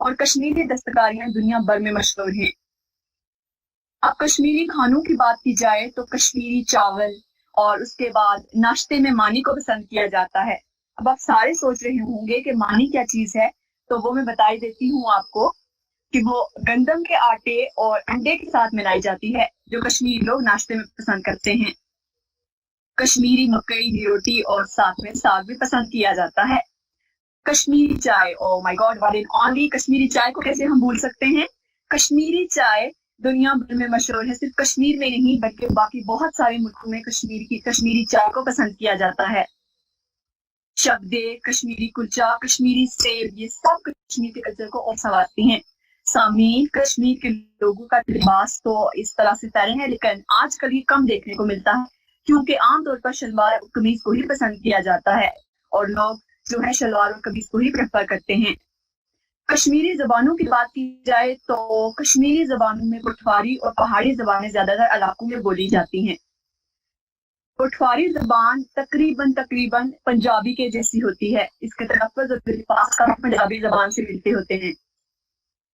اور کشمیری دستکاریاں دنیا بھر میں مشہور ہیں۔ اب کشمیری کھانوں کی بات کی جائے تو کشمیری چاول اور اس کے بعد ناشتے میں مانی کو پسند کیا جاتا ہے۔ اب آپ سارے سوچ رہے ہوں گے کہ مانی کیا چیز ہے، تو وہ میں بتائی دیتی ہوں آپ کو کہ وہ گندم کے آٹے اور انڈے کے ساتھ ملائی جاتی ہے، جو کشمیری لوگ ناشتے میں پسند کرتے ہیں۔ کشمیری مکئی کی روٹی اور ساتھ میں ساگ بھی پسند کیا جاتا ہے۔ کشمیری چائے، oh my god one and only, Kashmiri چائے کو کیسے ہم بھول سکتے ہیں۔ کشمیری چائے دنیا بھر میں مشہور ہے، صرف کشمیر میں نہیں بلکہ باقی بہت سارے ملکوں میں کشمیری چائے کو پسند کیا جاتا ہے۔ شبدے، کشمیری کلچا، کشمیری سیب، یہ سب کشمیر کے کلچر کو اور سنوارتی ہیں۔ سامعین، کشمیر کے لوگوں کا لباس تو اس طرح سے طے ہے، لیکن آج کل یہ کم دیکھنے کو ملتا ہے کیونکہ عام طور پر شلوار اور قمیض کو ہی پسند کیا جاتا ہے اور لوگ جو ہے شلوار اور قمیض کو ہی پریفر کرتے ہیں۔ کشمیری زبانوں کی بات کی جائے تو کشمیری زبانوں میں پٹھواری اور پہاڑی زبانیں زیادہ تر علاقوں میں بولی جاتی ہیں۔ پٹھواری زبان تقریباً پنجابی کے جیسی ہوتی ہے، اس کے تلفظ اور الفاظ کا پنجابی زبان سے ملتے ہوتے ہیں،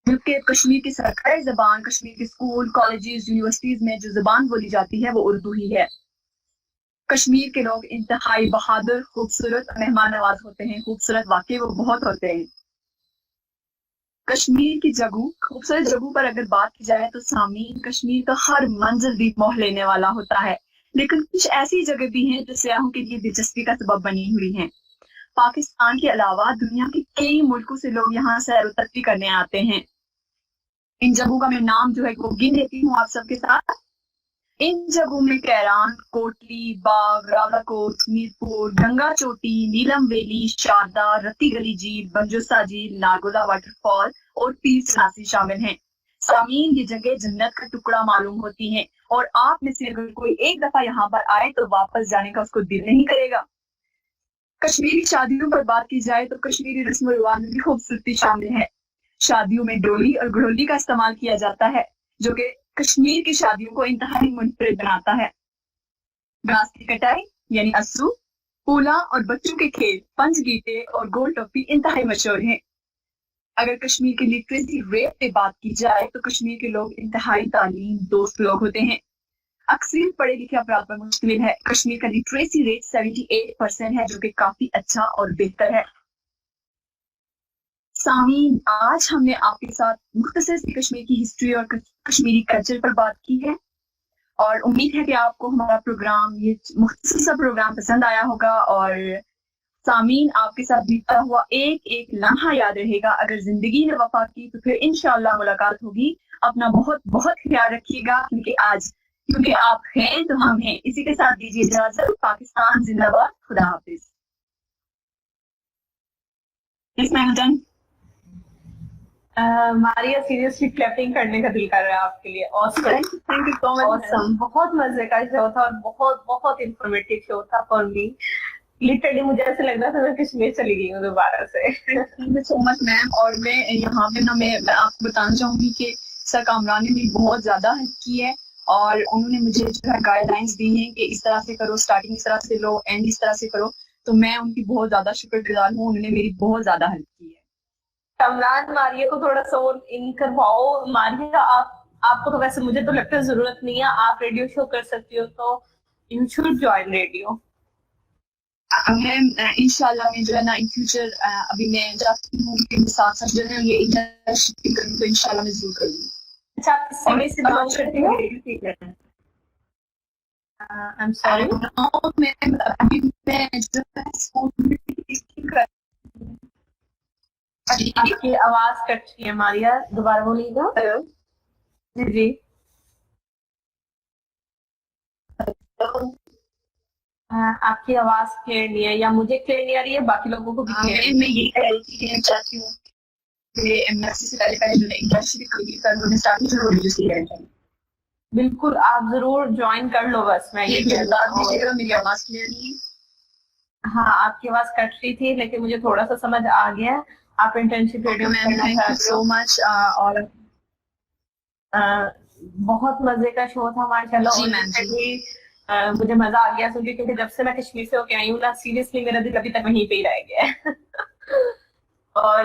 جبکہ کشمیر کی سرکاری زبان، کشمیر کے اسکول، کالجز، یونیورسٹیز میں جو زبان بولی جاتی ہے وہ اردو ہی ہے۔ کشمیر کے لوگ انتہائی بہادر، خوبصورت اور مہمان نواز ہوتے ہیں، خوبصورت واقعی وہ بہت ہوتے ہیں۔ کشمیر کی خوبصورت جگہوں پر اگر بات کی جائے تو سامعین، کشمیر کا ہر منظر بھی موہ لینے والا ہوتا ہے، لیکن کچھ ایسی جگہ بھی ہیں جو سیاحوں کے لیے دلچسپی کا سبب بنی ہوئی ہیں۔ پاکستان کے علاوہ دنیا کے کئی ملکوں سے لوگ یہاں سیر و تفریح کرنے آتے ہیں۔ ان جگہوں کا میں نام جو ہے وہ گن دیتی ہوں آپ سب کے ساتھ۔ ان جگہوں میں کیران، کوٹلی، باغ، راولاکوٹ، میرپور، گنگا چوٹی، نیلم ویلی، شاردا، رتی گلی جھیل، بنجوسا جھیل، ناگولا واٹر فال اور پیر سناسی شامل ہیں۔ سامعین، یہ جگہ جنت کا ٹکڑا معلوم ہوتی ہیں اور آپ میں سے اگر کوئی ایک دفعہ یہاں پر آئے تو واپس جانے کا اس کو دل نہیں کرے گا۔ کشمیری شادیوں پر بات کی جائے تو کشمیری رسم و رواج میں بھی خوبصورتی شامل ہے۔ شادیوں میں ڈولی اور گھڑولی کا استعمال کیا جاتا ہے، جو کہ کشمیر کی شادیوں کو انتہائی منفرد بناتا ہے۔ گھاس کی کٹائی یعنی اسو، پولا اور بچوں کے کھیل، پنچ گیٹے اور گول ٹوپی انتہائی مشہور ہیں۔ اگر کشمیر کی لٹریسی ریٹ پہ بات کی جائے تو کشمیر کے لوگ انتہائی تعلیم دوست لوگ ہوتے ہیں۔ اکثر پڑھے لکھے افراد پر مشتمل ہے۔ کشمیر کا لٹریسی ریٹ 78% ہے، جو کہ کافی اچھا اور بہتر ہے۔ سامعین، آج ہم نے آپ کے ساتھ مختصر سی کشمیر کی ہسٹری اور کشمیری کلچر پر بات کی ہے، اور امید ہے کہ آپ کو ہمارا پروگرام، یہ مختصر سا پروگرام پسند آیا ہوگا، اور سامعین، آپ کے ساتھ بیتا ہوا ایک ایک لمحہ یاد رہے گا۔ اگر زندگی نے وفا کی تو پھر انشاءاللہ ملاقات ہوگی۔ اپنا بہت بہت خیال رکھیے گا، کیونکہ آپ ہیں تو ہم ہیں۔ اسی کے ساتھ دیجیے اجازت۔ پاکستان زندہ باد، خدا حافظ۔ Yes, ma'am, done. ماریا، سیریسلی کلیپنگ کرنے کا دل کر رہا ہے آپ کے لیے۔ Thank you so much. Awesome. بہت مزے کا شو تھا اور بہت بہت انفارمیٹیو شو تھا فار می۔ لٹرلی مجھے ایسا لگ رہا تھا میں کشمیر چلی گئی ہوں دوبارہ سے۔ Thank you so much, ma'am. اور میں یہاں پہ میں آپ کو بتانا چاہوں گی کہ سر کامران نے بھی بہت زیادہ ہیلپ کی ہے، اور انہوں نے مجھے جو ہے گائیڈ لائنس دی ہیں کہ اس طرح سے کرو، اسٹارٹنگ اس طرح سے لو، اینڈ اس طرح سے کرو، تو میں ان کی بہت زیادہ شکر گزار ہوں۔ انہوں نے میری بہت زیادہ ہیلپ کی ہے۔ کامران، ماریا کو تھوڑا سا اور ان کرواؤ۔ ماریا، آپ کو تو ویسے مجھے تو لگتا ہے ضرورت نہیں ہے، آپ ریڈیو شو کر سکتی ہو، تو یو شوڈ جوائن ریڈیو۔ میں انشاءاللہ میں جو ہے نا ان فیوچر ابھی میں چاہتی ہوں کہ میں ساتھ ساتھ جو ہے یہ انٹرنشپ بھی کروں، تو انشاءاللہ میں ضرور کروں گی۔ اچھا، آپ کس سمے سے بلانگ کرتی ہو؟ I'm sorry. آپ کی آواز کٹ رہی ہے ماریا، دوبارہ بولیے گا۔ جی جی، آپ کی آواز کلیئر نہیں ہے، یا مجھے کلیئر نہیں آ رہی ہے، باقی لوگوں کو بھی کلیئر۔ میں یہی کہنا چاہتی ہوں کہ ایمبیسی سے پہلے جو ہے انٹرنشپ کمپلیٹ کر لوں، میں اسٹارٹنگ سے رجسٹر کرنا چاہتی ہوں۔ بالکل، آپ ضرور جوائن کر لو، بس میں یہ بتا دیجیے گا میری آواز کلیئر نہیں ہے۔ ہاں، آپ کی آواز کٹ رہی تھی لیکن مجھے تھوڑا سا سمجھ آ گیا۔ آپ انٹرنشپ ریڈیو میں تھینک یو سو مچ، اور بہت مزے کا شو تھا ماشاءاللہ۔ جی میم، مجھے مزہ آ گیا سن کے، کیونکہ جب سے میں کشمیر سے ہو کے آئی ہوں نا، سیریسلی میرا دل ابھی تک وہیں پہ ہی رہ گیا ہے۔ اور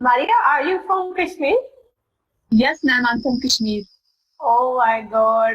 Maria, are you from Kashmir? Yes ma'am, I'm from Kashmir. Oh my God,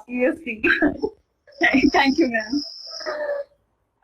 seriously. Thank you ma'am.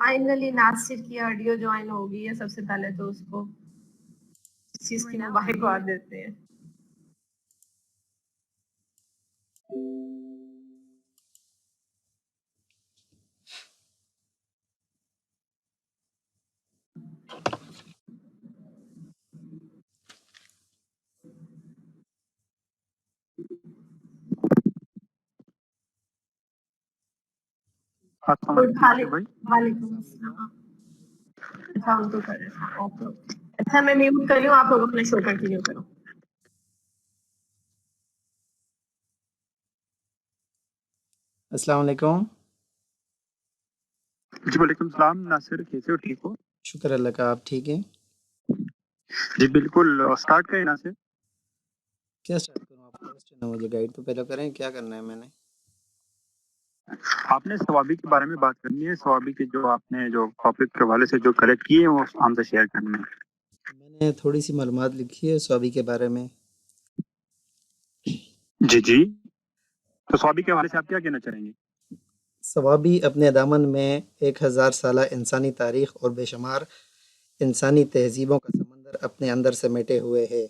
Finally Nasir کی آڈیو جوائن ہوگی ہے. سب سے پہلے تو اس کو اس چیز کی مبارکباد دیتے ہیں. وعلیکم السلام. اچھا ہم تو کر رہے ہیں. Okay okay. اچھا میں میوٹ کر لوں, آپ لوگ اپنا شو کنٹینیو کرو. السلام علیکم. جی وعلیکم السلام. ناصر کیسے ہو؟ ٹھیک ہو؟ شکر اللہ کا, آپ ٹھیک ہیں؟ جی بالکل. اسٹارٹ کریں ناصر. کیا اسٹارٹ کروں؟ آپ کوسچن ہے, مجھے گائیڈ تو پہلے کریں. کیا کرنا ہے میں نے؟ آپ نے ثوابی کے بارے میں بات کرنی ہے. ثوابی کے جو آپ نے جو ٹاپک کے حوالے سے جو کلیکٹ کیے ہیں وہ ہم سے شیئر کرنے ہیں. میں نے تھوڑی سی معلومات لکھی ہے ثوابی کے بارے میں. جی جی. تو ثوابی کے حوالے سے آپ کیا کہنا چاہیں گے؟ ثوابی اپنے دامن میں 1000 سالہ انسانی تاریخ اور بے شمار انسانی تہذیبوں کا سمندر اپنے اندر سمیٹے ہوئے ہے.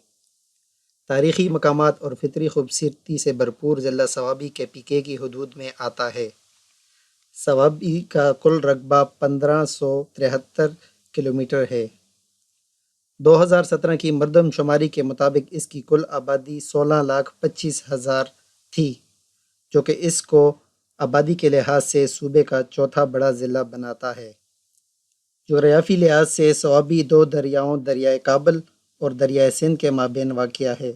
تاریخی مقامات اور فطری خوبصورتی سے بھرپور ضلع ثوابی کے پی کے کی حدود میں آتا ہے. ثوابی کا کل رقبہ 1573 کلومیٹر ہے. 2017 کی مردم شماری کے مطابق اس کی کل آبادی 16,25,000 تھی, جو کہ اس کو آبادی کے لحاظ سے صوبے کا چوتھا بڑا ضلع بناتا ہے. جغرافی لحاظ سے ثوابی دو دریاؤں دریائے کابل اور دریائے سندھ کے مابین واقع ہے.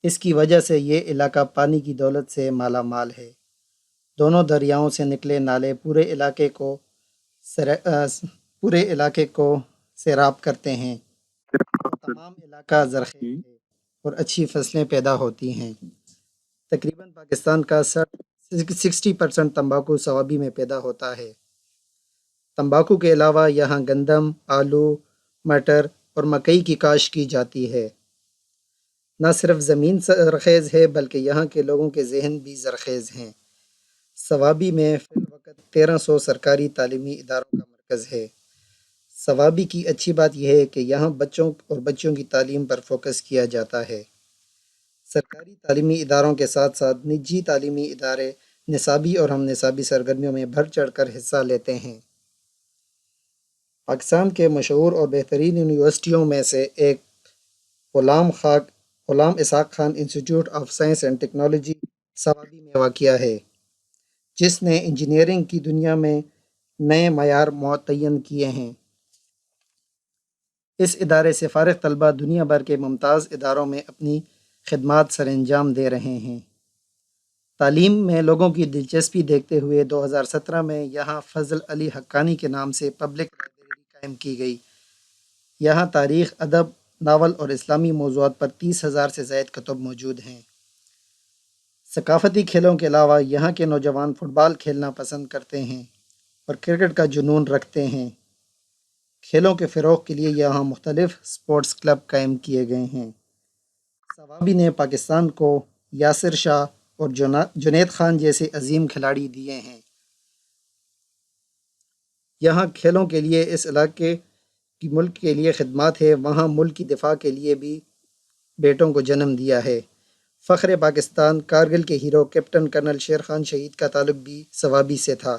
اس کی وجہ سے یہ علاقہ پانی کی دولت سے مالا مال ہے. دونوں دریاؤں سے نکلے نالے پورے علاقے کو سیراب کرتے ہیں. تمام علاقہ زرخیز ہے اور اچھی فصلیں پیدا ہوتی ہیں. تقریباً پاکستان کا 60% تمباکو ثوابی میں پیدا ہوتا ہے. تمباکو کے علاوہ یہاں گندم، آلو، مٹر اور مکئی کی کاشت کی جاتی ہے. نہ صرف زمین زرخیز ہے بلکہ یہاں کے لوگوں کے ذہن بھی زرخیز ہیں. ثوابی میں فی الوقت 1300 سرکاری تعلیمی اداروں کا مرکز ہے. ثوابی کی اچھی بات یہ ہے کہ یہاں بچوں اور بچیوں کی تعلیم پر فوکس کیا جاتا ہے. سرکاری تعلیمی اداروں کے ساتھ ساتھ نجی تعلیمی ادارے نصابی اور ہم نصابی سرگرمیوں میں بڑھ چڑھ کر حصہ لیتے ہیں. پاکستان کے مشہور اور بہترین یونیورسٹیوں میں سے ایک Ghulam Ishaq Khan institute of science and technology Swabi میں واقع ہے، جس نے انجینئرنگ کی دنیا میں نئے معیار متعین کیے ہیں. اس ادارے سے فارغ طلبہ دنیا بھر کے ممتاز اداروں میں اپنی خدمات سر انجام دے رہے ہیں. تعلیم میں لوگوں کی دلچسپی دیکھتے ہوئے 2017 میں یہاں فضل علی حقانی کے نام سے پبلک لائبریری قائم کی گئی. یہاں تاریخ، ادب، ناول اور اسلامی موضوعات پر 30,000 سے زائد کتب موجود ہیں. ثقافتی کھیلوں کے علاوہ یہاں کے نوجوان فٹ بال کھیلنا پسند کرتے ہیں اور کرکٹ کا جنون رکھتے ہیں. کھیلوں کے فروغ کے لیے یہاں مختلف سپورٹس کلب قائم کیے گئے ہیں. ثوابی نے پاکستان کو یاسر شاہ اور جنید خان جیسے عظیم کھلاڑی دیے ہیں. یہاں کھیلوں کے لیے اس علاقے کی ملک کے لیے خدمات ہے. وہاں ملک کی دفاع کے لیے بھی بیٹوں کو جنم دیا ہے. فخر پاکستان کارگل کے hero captain colonel Sher Khan شہید کا تعلق بھی ثوابی سے تھا،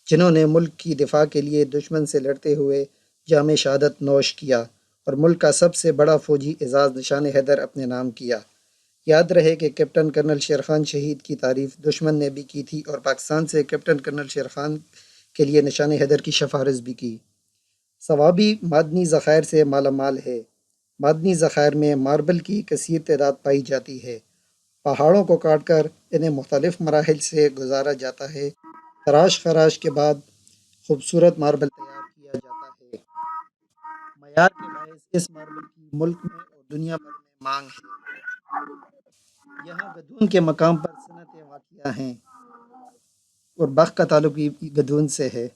جنہوں نے ملک کی دفاع کے لیے دشمن سے لڑتے ہوئے جام شہادت نوش کیا اور ملک کا سب سے بڑا فوجی اعزاز نشان حیدر اپنے نام کیا. یاد رہے کہ کیپٹن کرنل شیر خان شہید کی تعریف دشمن نے بھی کی تھی اور پاکستان سے کیپٹن کرنل شیر خان کے لیے نشان حیدر کی سفارش بھی کی. ثوابی معدنی ذخائر سے مالا مال ہے. معدنی ذخائر میں ماربل کی کثیر تعداد پائی جاتی ہے. پہاڑوں کو کاٹ کر انہیں مختلف مراحل سے گزارا جاتا ہے. تراش خراش کے بعد خوبصورت ماربل تیار کیا جاتا ہے. معیار کے باعث اس ماربل کی ملک میں اور دنیا بھر میں مانگ ہے. یہاں گدون کے مقام پر صنعتیں واقع ہیں اور بخت کا تعلق بھی گدون سے ہے.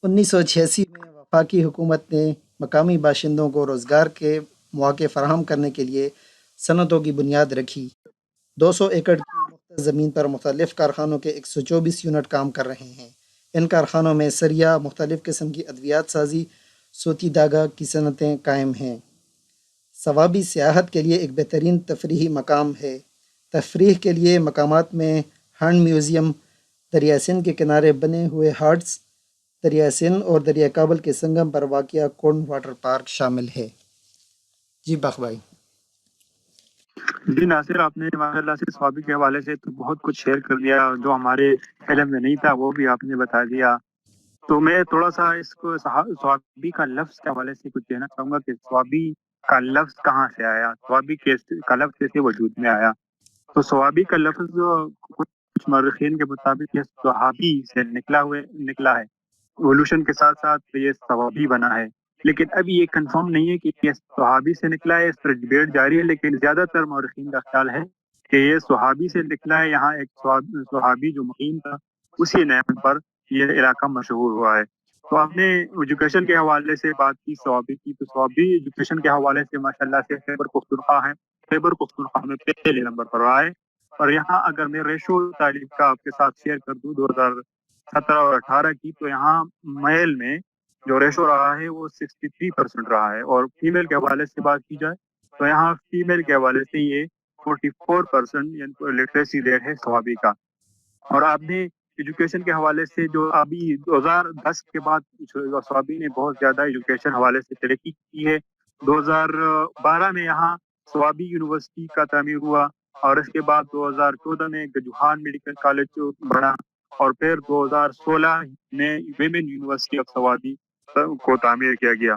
1986 میں وفاقی حکومت نے مقامی باشندوں کو روزگار کے مواقع فراہم کرنے کے لیے صنعتوں کی بنیاد رکھی. 200 ایکڑ کی زمین پر مختلف کارخانوں کے 124 یونٹ کام کر رہے ہیں۔ ان کارخانوں میں سریا، مختلف قسم کی ادویات سازی، سوتی داغا کی صنعتیں قائم ہیں۔ ثوابی سیاحت کے لیے ایک بہترین تفریحی مقام ہے۔ تفریح کے لیے مقامات میں ہنڈ میوزیم، دریا سندھ کے کنارے بنے ہوئے ہٹس، دریا سندھ اور دریا کابل کے سنگم پر واقع کون واٹر پارک شامل ہے۔ جی باق بھائی۔ جی ناصر، آپ نے ماشاء اللہ سے ثوابی کے حوالے سے تو بہت کچھ شیئر کر دیا، جو ہمارے علم میں نہیں تھا وہ بھی آپ نے بتا دیا۔ تو میں تھوڑا سا اس کو ثوابی کا لفظ کے حوالے سے کچھ کہنا چاہوں گا کہ ثوابی کا لفظ کہاں سے آیا، ثوابی کا لفظ کیسے وجود میں آیا۔ تو ثوابی کا لفظ کچھ مورخین کے مطابق یہ صحابی سے نکلا ہے، ایوولوشن کے ساتھ ساتھ یہ ثوابی بنا ہے، لیکن اب یہ کنفرم نہیں ہے کہ یہ صحابی سے نکلا ہے، اس پر ڈیبیٹ جاری ہے، لیکن زیادہ تر مورخین کا خیال ہے کہ یہ صحابی سے نکلا ہے۔ یہاں ایک صحابی جو مقیم تھا، اسی نام پر یہ علاقہ مشہور ہوا ہے۔ تو آپ نے ایجوکیشن کے حوالے سے بات کی ثوابی کی، تو ثوابی ایجوکیشن کے حوالے سے ماشاءاللہ سے خیبر پختونخوا ہے، خیبر پختونخوا میں پہلے نمبر پر رہا ہے۔ اور یہاں اگر میں ریشو تعلیم کا آپ کے ساتھ شیئر کر دوں 2017 اور 18 کی، تو یہاں میل میں جو ریشو رہا ہے وہ 63% رہا ہے، اور فیمیل کے حوالے سے بات کی جائے تو یہاں فیمیل کے حوالے سے یہ 44% یعنی لٹریسی ریٹ ہے ثوابی کا۔ اور آپ نے ایجوکیشن کے حوالے سے جو ابھی 2010 کے بعد ثوابی نے بہت زیادہ ایجوکیشن حوالے سے ترقی کی ہے۔ 2012 میں یہاں ثوابی یونیورسٹی کا تعمیر ہوا، اور اس کے بعد 2014 میں گجوہان میڈیکل کالج بنا، اور پھر 2016 میں ویمن یونیورسٹی آف ثوابی کو تعمیر کیا گیا۔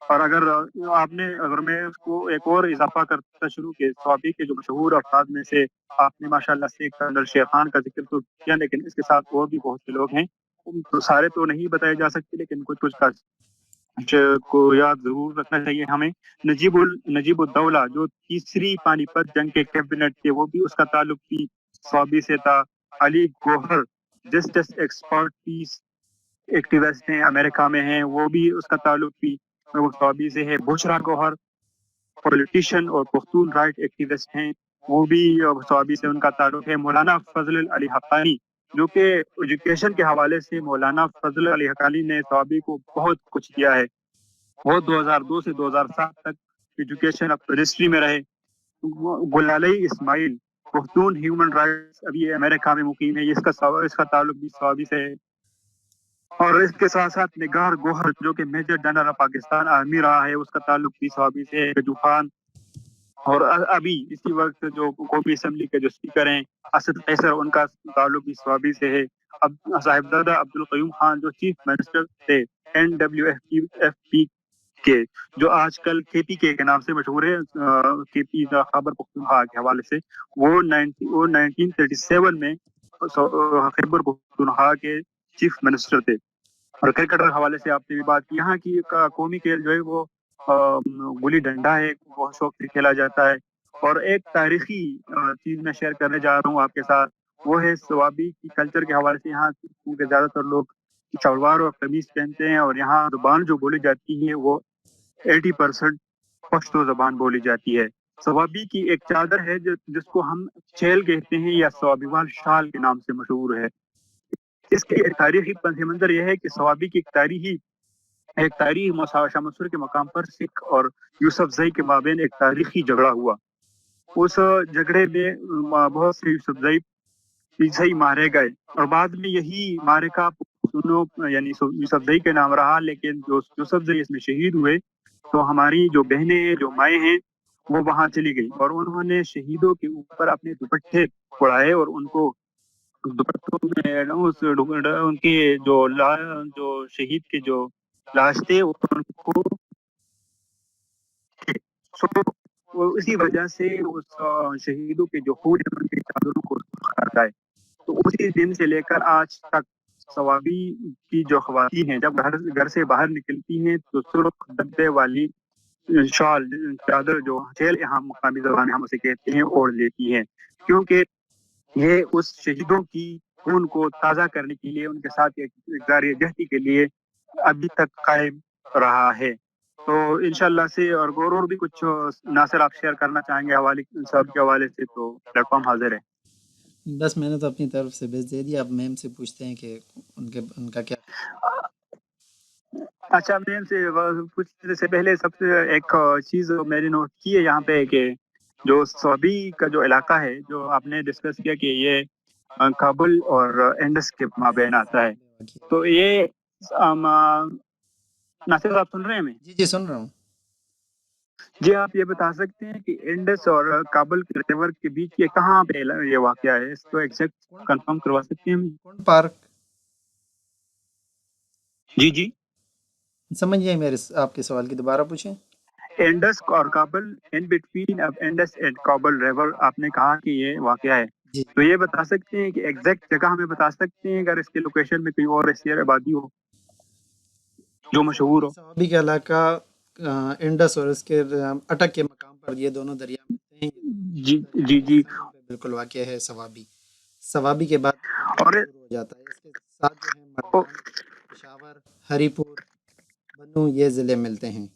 اور اگر میں اس کو ایک اور اضافہ کرتا شروع کہ ثوابی کے جو مشہور افراد میں سے آپ نے ماشاءاللہ سے کرنل شیر خان کا ذکر تو کیا، لیکن اس کے ساتھ اور بھی بہت سے لوگ ہیں، تو سارے تو نہیں بتائے جا سکتے، لیکن کچھ کا کو یاد ضرور رکھنا چاہیے ہمیں۔ نجیب الدولہ جو تیسری پانی پت جنگ کے کیبنٹ تھے، وہ بھی اس کا تعلق بھی ثوابی سے تھا۔ علی گوہر جسٹس ایکسپرٹ پیس ایکٹیوسٹ ہیں، امریکہ میں ہیں، وہ بھی اس کا تعلق بھی ثوابی سے ہے۔ بشرا گوہر پولیٹیشین اور پختون رائٹ ایکٹیوسٹ ہیں، وہ بھی ثوابی سے ان کا تعلق ہے۔ مولانا فضل علی حقانی جو کہ ایجوکیشن کے حوالے سے مولانا فضل علی حقانی نے ثوابی کو بہت کچھ دیا ہے، وہ 2002 سے 2007 تک ایجوکیشن منسٹری میں رہے۔ گلالئی اسماعیل پختون ہیومن رائٹس ابھی امریکہ میں مقیم ہے، اس کا تعلق بھی ثوابی سے ہے۔ اور اس کے ساتھ ساتھ نگار گوہر جو کہ major general of Pakistan army رہا ہے، اس کا تعلق بھی ثوابی سے ہے۔ گجوہان، اور ابھی اسی وقت جو قومی اسمبلی کے جو اسپیکر ہیں اسد قیصر، ان کا تعلق بھی ثوابی سے ہے۔ اب صاحبزادہ عبدالقیوم خان جو چیف منسٹر تھے NWFP کے، جو آج کل KPK کے نام سے مشہور ہے، KP خیبر پختونخوا کے حوالے سے، وہ 1937 میں خیبر پختونخوا کے چیف منسٹر تھے۔ اور کرکٹر حوالے سے آپ نے بھی بات کی، یہاں کی قومی کھیل جو ہے وہ گلی ڈنڈا ہے، بہت شوق سے کھیلا جاتا ہے۔ اور ایک تاریخی چیز میں شیئر کرنے جا رہا ہوں آپ کے ساتھ، وہ ہے ثوابی کی کلچر کے حوالے سے۔ یہاں کیونکہ زیادہ تر لوگ شلوار اور قمیض پہنتے ہیں، اور یہاں زبان جو بولی جاتی ہے وہ 80% پشتو زبان بولی جاتی ہے۔ ثوابی کی ایک چادر ہے جس کو ہم چیل کہتے ہیں، یا ثوابی وال شال کے نام سے مشہور ہے۔ اس کے ایک تاریخی پس منظر یہ ہے کہ ثوابی کی ایک تاریخی شاہ مسور کے مقام پر سکھ اور یوسف زئی کے مابین ایک تاریخی جھگڑا ہوا۔ اس جھگڑے میں بہت سے یوسف زئی مارے گئے، اور بعد میں یہی معرکہ یعنی یوسف زئی کے نام رہا، لیکن جو یوسف زئی اس میں شہید ہوئے، تو ہماری جو بہنیں جو مائیں ہیں وہ وہاں چلی گئی، اور انہوں نے شہیدوں کے اوپر اپنے دوپٹے اڑائے، اور ان کو دوپٹوں میں ان کے جو شہید کے جو لاش تھے ان کو، اسی وجہ سے اس شہیدوں کے جو خون ہے ان کی چادروں کو کرتا ہے۔ تو اسی دن سے لے کر آج تک ثوابی کی جو خواتین ہیں جب گھر سے باہر نکلتی ہیں تو سرخ دبے والی شال چادر جو چیل یہاں مقامی زبان میں ہم اسے کہتے ہیں اوڑھ لیتی ہیں، کیونکہ یہ اس شہیدوں کی خون کو تازہ کرنے کے لیے، ان کے ساتھ ایک اقرار جہتی کے لیے ابھی تک قائم رہا ہے۔ تو انشاءاللہ سے اور بھی کچھ ناصر آپ شیئر کرنا چاہیں گے حوالے صاحب کے حوالے سے، تو پلیٹ فارم حاضر ہے۔ بس میں نے تو اپنی طرف سے بیس دے دیا، اب میم سے پوچھتے ہیں کہ ان کا کیا۔ اچھا، میم سے پوچھنے سے پہلے سب سے ایک چیز میں نے نوٹ کی ہے یہاں پہ کہ جو سعودی کا جو علاقہ ہے جو آپ نے ڈسکس کیا کہ یہ کابل اور انڈس کے مابین آتا ہے، تو یہ ناصر صاحب سن رہے ہیں ہمیں؟ جی جی سن رہا ہوں۔ جی آپ یہ بتا سکتے ہیں کہ انڈس اور کابل کے ریور کے بیچ یہ کہاں پہ یہ واقعہ ہے، اس کو ایگزیکٹ کنفرم کروا سکتے ہیں ہمیں؟ کون پارک؟ جی جی، سمجھ گئے میرے آپ کے سوال کی، دوبارہ پوچھیں۔ انڈس اور کابل، ان بٹوین اب انڈس اینڈ کابل ریور آپ نے کہا کہ یہ واقعہ ہے، جی تو یہ بتا سکتے ہیں کہ ایگزیکٹ جگہ ہمیں بتا سکتے ہیں اگر اس کے لوکیشن میں کوئی اور ایسی آبادی ہو جو مشہور ہو؟ صوابی کا علاقہ انڈس اور اس کے اٹک کے مقام پر یہ دونوں دریا ملتے ہیں، جی جی جی، پاکستان پہ بالکل واقع ہے صوابی۔ صوابی کے بعد اور شروع ہو جاتا ہے، اس کے ساتھ جو ہے مرجان، پشاور، ہری پور، بنو یہ ضلع ملتے ہیں۔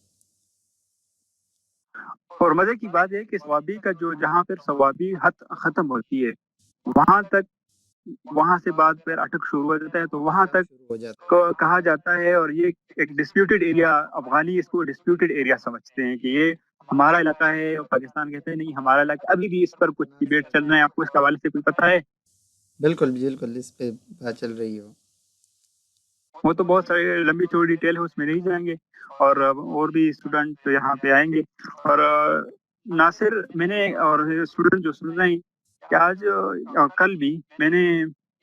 اور مزے کی بات ہے کہ سوابی کا جو جہاں پھر سوابی حد ختم ہوتی ہے وہاں تک، وہاں سے بعد پھر اٹک شروع ہو جاتا ہے، تو وہاں اٹک تک شروع ہو جاتا ہے۔ کو کہا جاتا ہے، اور یہ ایک ڈسپیوٹڈ ایریا، افغانی اس کو ڈسپیوٹڈ ایریا سمجھتے ہیں کہ یہ ہمارا علاقہ ہے، اور پاکستان کہتے ہیں نہیں ہمارا علاقہ۔ ابھی بھی اس پر کچھ ڈیبیٹ چل رہے ہیں، آپ کو اس کے حوالے سے کوئی پتہ ہے؟ بالکل بالکل، اس پہ بات چل رہی ہو۔ وہ تو بہت ساری لمبی چوڑی ڈیٹیل ہے، اس میں نہیں جائیں گے، اور بھی اسٹوڈنٹ یہاں پہ آئیں گے۔ اور ناصر، میں نے اور اسٹوڈنٹ جو سن رہے ہیں کہ آج اور کل بھی میں نے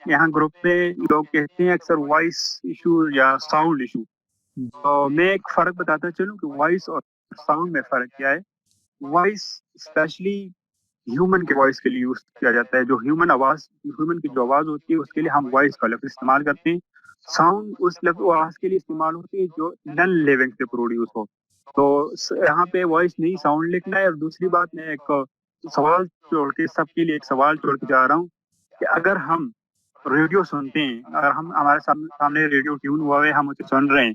یہاں گروپ میں لوگ کہتے ہیں اکثر وائس ایشو یا ساؤنڈ ایشو، جی تو میں ایک فرق بتاتا چلوں کہ وائس اور ساؤنڈ میں فرق کیا ہے۔ وائس اسپیشلی ہیومن کے وائس کے لیے یوز کیا جاتا ہے، جو ہیومن آواز، ہیومن کی جو آواز ہوتی ہے اس کے لیے ہم وائس کا لفظ استعمال کرتے ہیں۔ ساؤنڈ اس لفظ آواز کے لیے استعمال ہوتی ہے جو نن لیونگ سے پروڈیوس ہو۔ تو یہاں پہ وائس نہیں ساؤنڈ لکھنا ہے۔ اور دوسری بات، میں ایک سوال چھوڑ کے سب کے لیے ایک سوال چھوڑ کے جا رہا ہوں کہ اگر ہم ریڈیو سنتے ہیں، اگر ہم ہمارے سامنے ریڈیو ٹیون ہوا ہے، ہم اسے سن رہے ہیں،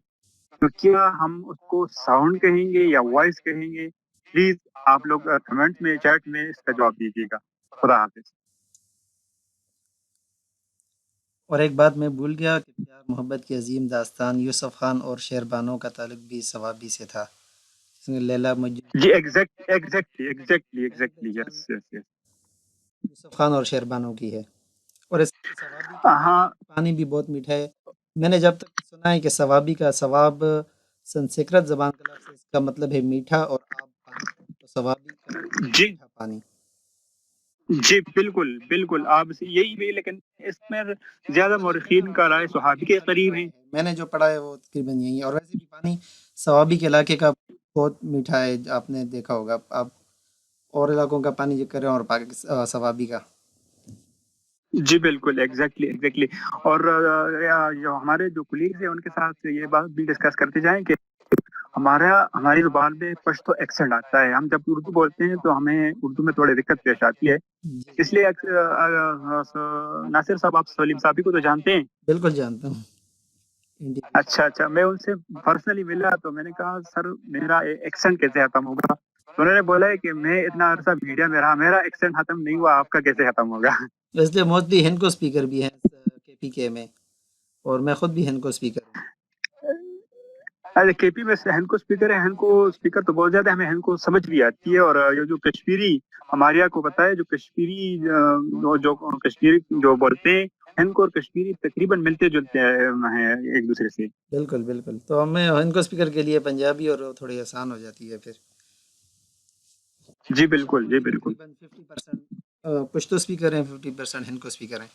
تو کیا ہم اس کو ساؤنڈ کہیں گے یا وائس کہیں گے؟ پلیز آپ لوگ کمنٹ میں، چیٹ میں اس کا جواب دیجیے گا۔ خدا حافظ۔ اور ایک بات میں بھول گیا کہ پیار محبت کی عظیم داستان یوسف خان اور شہربانو کا تعلق بھی صوابی سے تھا، جس میں لیلا مجنون، جی ایگزیکٹلی، یس یس یس۔ یوسف خان اور شہربانو کی ہے۔ اور اس کی صوابی کا ہاں پانی بھی بہت میٹھا ہے۔ میں نے جب تک سنا ہے کہ صوابی کا ثواب سنسکرت زبان کا لفظ ہے، اس کا مطلب ہے میٹھا اور آب پانی، تو صوابی کا مطلب ہے جی میٹھا پانی۔ جی، بالکل بالکل، آپ سے یہی بھی، لیکن اس میں زیادہ مورخین کا رائے صحابی کے قریب ہیں۔ میں نے جو پڑھا ہے وہ تقریباً یہی ہے، اور ویسے بھی پانی صوابی کے علاقے کا بہت میٹھا ہے، آپ نے دیکھا ہوگا۔ آپ اور علاقوں کا پانی ذکر کریں اور صوابی کا۔ جی بالکل، ایگزیکٹلی۔ اور جو ہمارے جو کولیگز ہیں ان کے ساتھ یہ بات بھی ڈسکس کرتے جائیں کہ ہماری زبان میں پشتو ایکسنٹ آتا ہے۔ ہم جب اردو بولتے ہیں تو ہمیں اردو میں تھوڑی دقت پیش آتی ہے، جی اس لیے ناصر صاحب، آپ سلیم صاحبی کو تو جانتے ہیں؟ بالکل جانتا ہوں۔ اچھا، میں ان سے پرسنلی ملا تو میں نے کہا سر میرا ایکسنٹ کیسے ختم ہوگا؟ تو انہوں نے بولا ہے کہ میں اتنا عرصہ میڈیا میں رہا، میرا ایکسنٹ ختم نہیں ہوا، آپ کا کیسے ختم ہوگا؟ ویسے موسٹلی ہینکو اسپیکر بھی ہیں کے پی کے میں، اور میں خود بھی ہینکو اسپیکر ہوں۔ ارے کے پی میں ہینکو اسپیکر ہے، ہینکو اسپیکر تو بہت زیادہ، ہمیں ہینکو سمجھ بھی آتی ہے۔ اور یہ جو کشمیری، ہمارے یہاں کو پتہ ہے جو کشمیری جو کشمیری جو بولتے ہیں، ہینکو اور کشمیری تقریباً ملتے جلتے ہیں ایک دوسرے سے۔ بالکل بالکل، تو ہمیں ہینکو اسپیکر کے لیے پنجابی اور وہ تھوڑی آسان ہو جاتی ہے پھر۔ جی بالکل، جی بالکل۔ تقریباً 50% پشتو اسپیکر ہیں، 50% ہینکو اسپیکر ہیں۔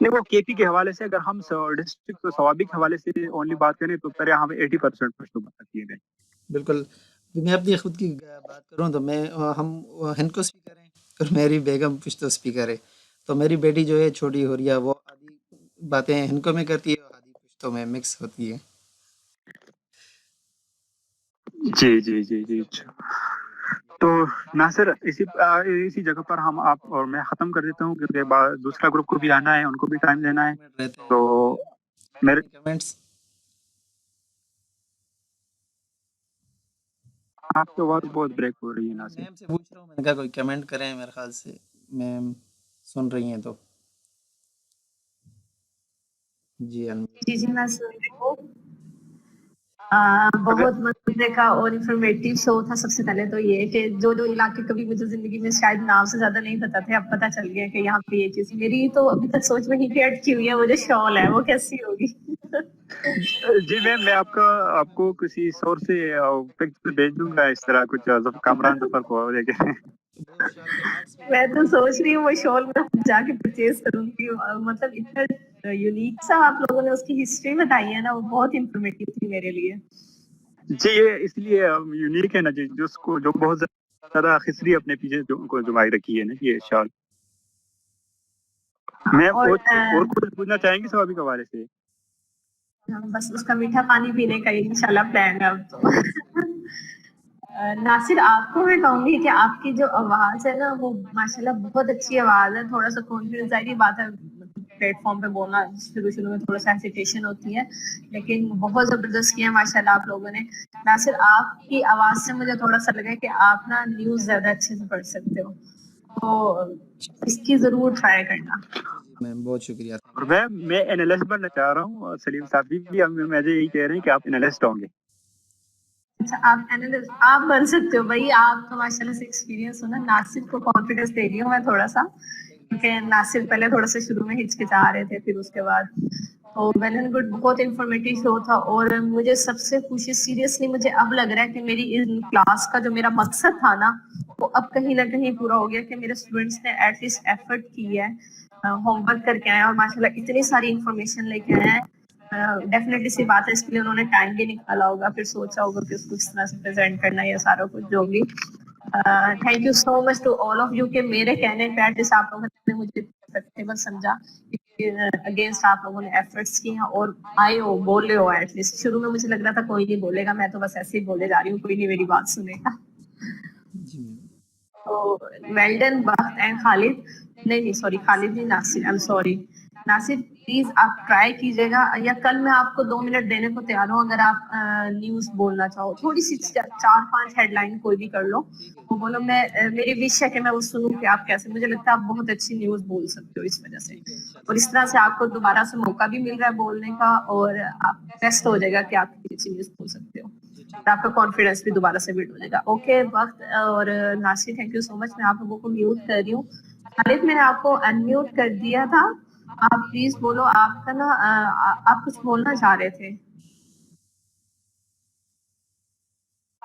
نہیں، وہ کے پی کے حوالے سے اگر ہم ڈسٹرکٹ صوابی کے حوالے سے اونلی بات کریں تو پھر یہاں پہ 80% پشتو بات کی ہے۔ بالکل، میں اپنی خود کی بات کروں تو ہم ہینکو اسپیکر ہیں، اور میری بیگم پشتو اسپیکر ہے۔ تو میری بیٹی جو ہے چھوٹی ہو رہی ہے، وہ آدھی باتیں ہینکو میں کرتی ہے اور آدھی پشتو میں مکس ہوتی ہے۔ جی جی جی جی، اچھا۔ تو ناصر، اسی جگہ پر ہم آپ اور میں ختم کر دیتا ہوں کیونکہ دوسرا گروپ کو بھی آنا ہے، ان کو بھی ٹائم دینا ہے۔ رہتے ہیں تو میرے کمنٹس۔ آپ کی آواز بہت بریک ہو رہی ہے ناصر۔ میم سے پوچھ رہا ہوں، میں نے کہا کوئی کمنٹ کریں، میرے خیال سے میم سن رہی ہیں تو جی جی جی میں سن رہی ہوں. بہت مزے کا اور انفارمیٹیو شو تھا. سب سے پہلے تو یہ کہ جو علاقے کبھی مجھے زندگی میں شاید نام سے زیادہ نہیں پتا تھے اب پتا چل گیا کہ یہاں پہ یہ چیز. میری تو ابھی تک سوچ میں ہی کہ اٹکی ہوئی ہے وہ جو شال ہے وہ کیسی ہوگی. جی میم میں آپ کو کسی سورس سے پکچر بھیج دوں گا اس طرح کچھ کامران ظفر کو لے کے. میں تو سوچ رہی ہوں وہ شال میں جا کے پرچیز کروں گی. مطلب اتنا یونیک سا آپ لوگوں نے اس کی ہسٹری بتائی ہے نا وہ بہت انفارمیٹیو تھی میرے لیے. جی یہ اس لیے یونیک ہے نا جی جو بہت زیادہ ہسٹری اپنے پیچھے کو جمائی رکھی ہے نا یہ شال. میم اور کچھ پوچھنا چاہیں گے سوابی کے حوالے سے؟ بس اس کا میٹھا پانی پینے کا انشاءاللہ پلان ہے اب تو. ناصر آپ کو میں کہوں گی کہ آپ کی جو آواز ہے نا وہ ماشاءاللہ بہت اچھی آواز ہے. تھوڑا سا کانفیڈنس ظاہری بات ہے پلیٹ فارم پہ بولنا شروع میں تھوڑا سا ہیسیٹیشن ہوتی ہے لیکن بہت زبردست کیا ماشاءاللہ آپ لوگوں نے. ناصر آپ کی آواز سے مجھے تھوڑا سا لگا کہ آپ نا نیوز زیادہ اچھے سے پڑھ سکتے ہو تو اس کی ضرور ٹرائی کرنا. میم بہت شکریہ. اور میں اینالسٹ بننا چاہ رہا ہوں. سلیم صاحب بھی مجھے یہی کہہ رہے ہیں کہ آپ اینالسٹ ہوں گے. اچھا آپ بن سکتے ہو بھائی. آپ تو ماشاءاللہ سے ایکسپیرینس ہو نا. ناصر کو کانفیڈنس دے رہی ہوں میں تھوڑا سا کیونکہ ناصر پہلے تھوڑا سا شروع میں ہچکچا رہے تھے پھر اس کے بعد تو ویل اینڈ گڈ. بہت انفارمیٹیو شو تھا اور مجھے سب سے خوشی سیریسلی مجھے اب لگ رہا ہے کہ میری ان کلاس کا جو میرا مقصد تھا نا وہ اب کہیں نہ کہیں پورا ہو گیا کہ میرے اسٹوڈینٹس نے ایٹ لیسٹ ایفرٹ کی ہے ہوم ورک کر کے آئے اور ماشاءاللہ اتنی ساری انفارمیشن لے کے آئے ہیں. ڈیفینیٹلی سی بات ہے اس کے لیے انہوں نے ٹائم بھی نکالا ہوگا پھر سوچا ہوگا کہ اس کو کس طرح سے پریزنٹ کرنا ہے یا سارا کچھ جو بھی. Thank you so much to all of you کہ میرے کہنے پہ ایٹ لیسٹ آپ لوگوں نے مجھے ریسپیکٹیبل سمجھا. اگینسٹ آپ لوگوں نے ایفرٹس کی ہیں اور آئے ہو بولے ہو. ایٹ لیسٹ شروع میں مجھے لگ رہا تھا کوئی نہیں بولے گا میں تو بس ایسے ہی بولے جا رہی ہوں کوئی نہیں میری بات سنے گا. تو well done Bakht and Khalid. نہیں سوری خالد نہیں Nasir. I am sorry Nasir please آپ ٹرائی کیجیے گا یا کل میں آپ کو 2 منٹ دینے کو تیار ہوں اگر آپ نیوز بولنا چاہو. تھوڑی سی 4-5 ہیڈ لائن کوئی بھی کر لو وہ بولو. میں میری وش ہے کہ میں وہ سنوں کہ آپ کیسے. مجھے لگتا ہے آپ بہت اچھی نیوز بول سکتے ہو اس وجہ سے اور اس طرح سے آپ کو دوبارہ سے موقع بھی مل رہا ہے بولنے کا اور آپ ٹیسٹ ہو جائے گا کہ آپ کتنی اچھی نیوز بول سکتے ہو. آپ کا کانفیڈینس بھی دوبارہ سے بلڈ ہو جائے گا. اوکے وقت اور ناصر تھینک یو سو مچ. میں آپ لوگوں کو میوٹ کر رہی ہوں. خالد میں نے آپ کو انمیوٹ کر دیا تھا. آپ پلیز بولو. آپ کا نا آپ کچھ بولنا چاہ رہے تھے.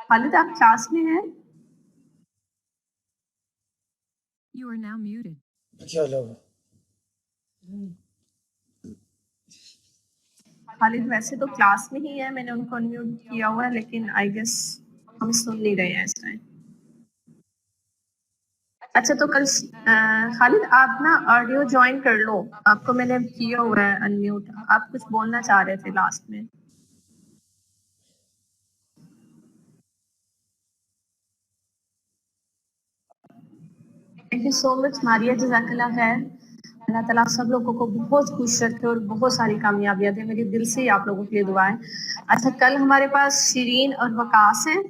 خالد آپ کلاس میں ہیں؟ You are now muted. چلو خالد ویسے تو کلاس میں ہی ہے. میں نے ان کو انمیوٹ کیا ہوا ہے لیکن آئی گیس ہم سن نہیں رہے ہیں اس ٹائم. اچھا تو کل خالد آپ نا آڈیو جوائن کر لو. آپ کو میں نے کیا ہوا ہے انمیوٹ. آپ کچھ بولنا چاہ رہے تھے لاسٹ میں. تھینک یو سو مچ ماریا. جزاک اللہ خیر. اللہ تعالیٰ سب لوگوں کو بہت خوش رکھے اور بہت ساری کامیابیاں دے. میری دل سے ہی آپ لوگوں کے لیے دعائیں. اچھا کل ہمارے پاس شیرین اور وقاص ہیں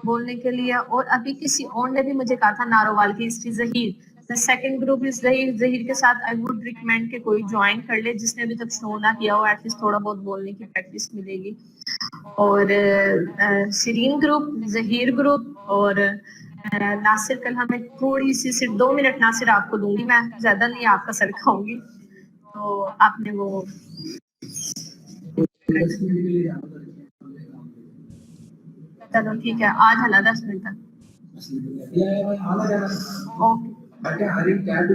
بولنے کے لیے اور ابھی کسی اور نے بھی مجھے کہا تھا نارووال کی history. Zaheer second group is Zaheer کے ساتھ آئی ووڈ ریکمینڈ کہ کوئی جوائن کر لے جس نے ابھی تک شو نہ کیا ہو. ایٹ لیسٹ تھوڑا بہت بولنے کی پریکٹس ملے گی. اور شیرین گروپ, ظہیر گروپ اور ناصر کل ہمیں تھوڑی سی صرف 2 منٹ ناصر آپ کو دوں گی. میں زیادہ نہیں آپ کا سر کھاؤں گی تو آپ نے وہ چلو ٹھیک ہے آج ہلا 10 منٹ تک. اوکے